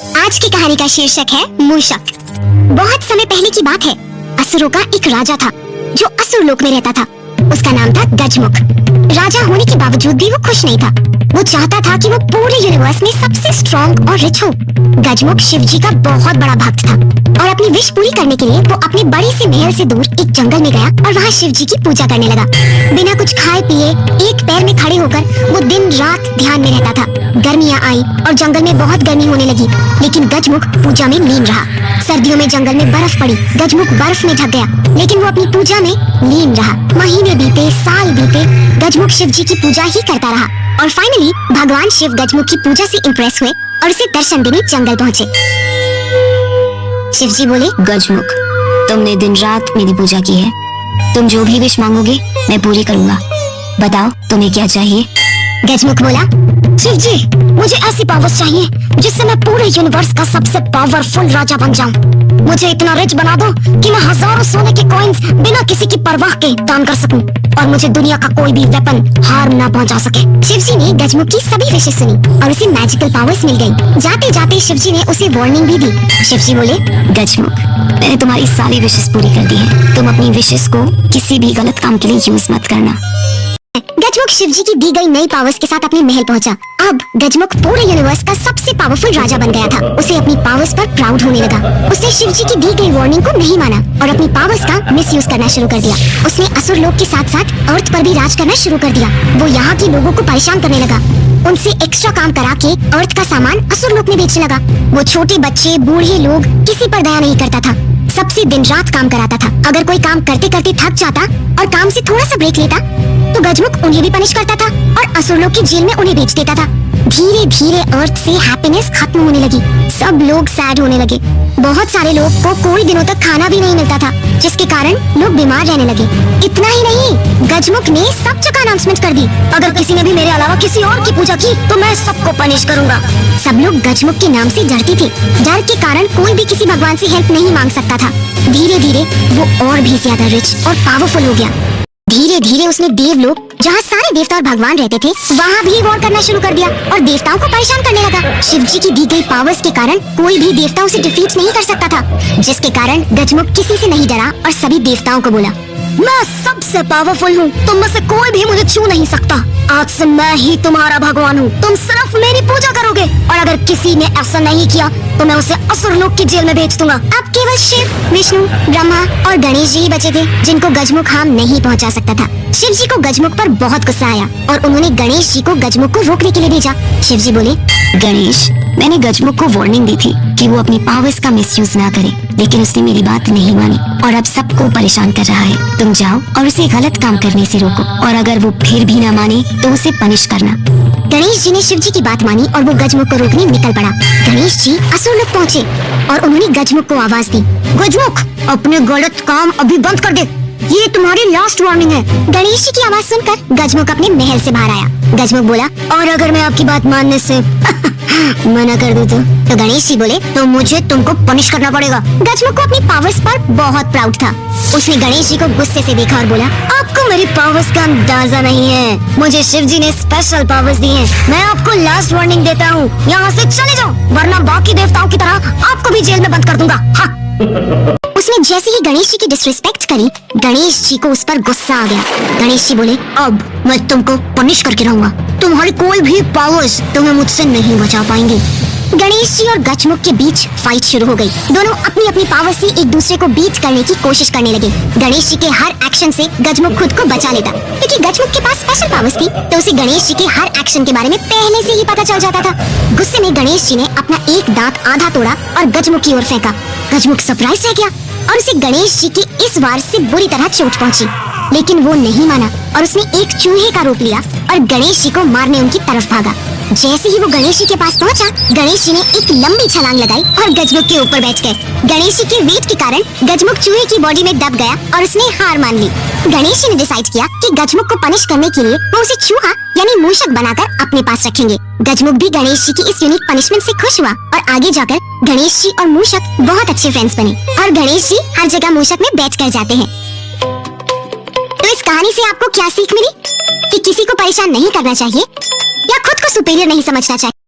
आज की कहानी का शीर्षक है मूषक। बहुत समय पहले की बात है। असुरों का एक राजा था जो असुर लोक में रहता था। उसका नाम था गजमुख। राजा होने के बावजूद भी वो खुश नहीं था। वो चाहता था कि वो पूरे यूनिवर्स में सबसे स्ट्रॉन्ग और रिच हो। गजमुख शिव जी का बहुत बड़ा भक्त था और अपनी विश पूरी करने के लिए वो अपने बड़े से महल से दूर एक जंगल में गया और वहाँ शिव जी की पूजा करने लगा। बिना कुछ खाए पिए एक पैर में खड़े होकर वो दिन रात ध्यान में रहता था। गर्मियाँ आई और जंगल में बहुत गर्मी होने लगी, लेकिन गजमुख पूजा में लीन रहा। सर्दियों में जंगल में बर्फ पड़ी, गजमुख बर्फ में ढक गया, लेकिन वो अपनी पूजा में लीन रहा। महीने बीते, साल बीते, गजमुख शिव जी की पूजा ही करता रहा और फाइनली भगवान शिव गजमुख की पूजा से इम्प्रेस हुए और उसे दर्शन देने जंगल पहुँचे। शिव जी बोले, गजमुख, तुमने दिन रात मेरी पूजा की है। तुम जो भी विश मांगोगे मैं पूरी करूंगा। बताओ तुम्हें क्या चाहिए। गजमुख बोला, शिव जी, मुझे ऐसी पावर्स चाहिए जिससे मैं पूरे यूनिवर्स का सबसे पावरफुल राजा बन जाऊं। मुझे इतना रिच बना दो कि मैं हजारों सोने के कॉइन्स बिना किसी की परवाह के दान कर सकूं और मुझे दुनिया का कोई भी वेपन हार्म ना पहुंचा सके। शिव जी ने गजमुख की सभी विशेष सुनी और उसे मैजिकल पावर्स मिल गई। जाते जाते शिव जी ने उसे वार्निंग भी दी। शिव जी बोले, गजमुख, मैंने तुम्हारी सारी विशेष पूरी कर दी है। तुम अपनी विशेष को किसी भी गलत काम के लिए यूज मत करना। गजमुख शिव जी की दी गई नई पावर्स के साथ अपने महल पहुंचा। अब गजमुख पूरे यूनिवर्स का सबसे पावरफुल राजा बन गया था। उसे अपनी पावर्स पर प्राउड होने लगा। उसने शिव जी की दी गई वार्निंग को नहीं माना और अपनी पावर्स का मिसयूज करना शुरू कर दिया। उसने असुर लोक के साथ साथ अर्थ पर भी राज करना शुरू कर दिया। वो यहाँ के लोगों को परेशान करने लगा। उनसे एक्स्ट्रा काम करा के अर्थ का सामान असुर लोक में बेचने लगा। वो छोटे बच्चे, बूढ़े लोग, किसी पर दया नहीं करता था। सबसे दिन रात काम कराता था। अगर कोई काम करते करते थक जाता और काम से थोड़ा सा ब्रेक लेता तो गजमुख उन्हें भी पनिश करता था और असुर लोक की जेल में उन्हें बेच देता था। धीरे धीरे अर्थ से हैप्पीनेस खत्म होने लगी। सब लोग सैड होने लगे। बहुत सारे लोग को कोई दिनों तक खाना भी नहीं मिलता था, जिसके कारण लोग बीमार रहने लगे। इतना ही नहीं, गजमुख ने सब जगह अनाउंसमेंट कर दी, अगर किसी ने भी मेरे अलावा किसी और की पूजा की तो मैं सबको पनिश करूंगा। सब लोग गजमुख के नाम से डरते थे। डर के कारण कोई भी किसी भगवान से हेल्प नहीं मांग सकता था। धीरे धीरे वो और भी ज्यादा रिच और पावरफुल हो गया। धीरे धीरे उसने देवलोक, जहाँ सारे देवता और भगवान रहते थे, वहाँ भी वॉर करना शुरू कर दिया और देवताओं को परेशान करने लगा। शिव जी की दी गई पावर्स के कारण कोई भी देवता उसे डिफीट नहीं कर सकता था, जिसके कारण गजमुख किसी से नहीं डरा और सभी देवताओं को बोला, मैं सबसे पावरफुल हूँ, तुम में से कोई भी मुझे छू नहीं सकता। आज से मैं ही तुम्हारा भगवान हूँ। तुम सिर्फ मेरी पूजा करोगे और अगर किसी ने ऐसा नहीं किया तो मैं उसे असुर लोक की जेल में भेज दूंगा। अब केवल शिव, विष्णु, ब्रह्मा और गणेश जी ही बचे थे जिनको गजमुख हार्म नहीं पहुंचा सकता था। शिव जी को गजमुख पर बहुत गुस्सा आया और उन्होंने गणेश जी को गजमुख को रोकने के लिए भेजा। शिव जी बोले, गणेश, मैंने गजमुख को वार्निंग दी थी कि वो अपनी पावर्स का मिसयूज ना करे, लेकिन उसने मेरी बात नहीं मानी और अब सबको परेशान कर रहा है। तुम जाओ और उसे गलत काम करने से रोको और अगर वो फिर भी ना माने तो उसे पनिश करना। गणेश जी ने शिव जी की बात मानी और वो गजमुख को रोकने निकल पड़ा। गणेश जी असुर लोक पहुँचे और उन्होंने गजमुख को आवाज दी, गजमुख, अपने गलत काम अभी बंद कर दे, ये तुम्हारी लास्ट वार्निंग है। गणेश जी की आवाज सुनकर गजमुख अपने महल से बाहर आया। गजमुख बोला, और अगर मैं आपकी बात मानने से मना कर दूं तो गणेश जी बोले, तो मुझे तुमको पनिश करना पड़ेगा। गजमुख को अपनी पावर्स पर बहुत प्राउड था। उसने गणेश जी को गुस्से से देखा और बोला, आपको मेरी पावर्स का अंदाजा नहीं है। मुझे शिव जी ने स्पेशल पावर्स दी हैं। मैं आपको लास्ट वार्निंग देता हूँ, यहाँ से चले जाओ वरना बाकी देवताओं की तरह आपको भी जेल में बंद कर दूंगा। हाँ। उसने जैसे ही गणेश जी की डिसरिस्पेक्ट करी, गणेश जी को उस पर गुस्सा आ गया। गणेश जी बोले, अब मैं तुमको पनिश करके रहूंगा। तुम्हारी कोई भी पावर्स तुम्हें मुझसे नहीं बचा पाएंगे। गणेश जी और गजमुख के बीच फाइट शुरू हो गई। दोनों अपनी अपनी पावर से एक दूसरे को बीट करने की कोशिश करने लगे। गणेश जी के हर एक्शन से गजमुख खुद को बचा लेता, क्योंकि गजमुख के पास स्पेशल पावर्स थी तो उसे गणेश जी के हर एक्शन के बारे में पहले से ही पता चल जाता था। गुस्से में गणेश जी ने अपना एक दांत आधा तोड़ा और गजमुख की ओर फेंका। गजमुख सरप्राइज रह गया और उसे गणेश जी की इस वार से बुरी तरह चोट पहुंची, लेकिन वो नहीं माना और उसने एक चूहे का रूप लिया और गणेश जी को मारने उनकी तरफ भागा। जैसे ही वो गणेश जी के पास पहुंचा, गणेश जी ने एक लंबी छलांग लगाई और गजमुख के ऊपर बैठ गए। गणेश जी के वेट के कारण गजमुख चूहे की बॉडी में दब गया और उसने हार मान ली। गणेश जी ने डिसाइड किया कि गजमुख को पनिश करने के लिए वो उसे चूहा यानी मूषक बनाकर अपने पास रखेंगे। गजमुख भी गणेश जी की इस यूनिक पनिशमेंट से खुश हुआ और आगे जाकर गणेश जी और मूषक बहुत अच्छे फ्रेंड्स बने और गणेश जी हर जगह मूषक में बैठ कर जाते हैं। तो इस कहानी से आपको क्या सीख मिली? कि किसी को परेशान नहीं करना चाहिए या खुद को सुपीरियर नहीं समझना चाहिए।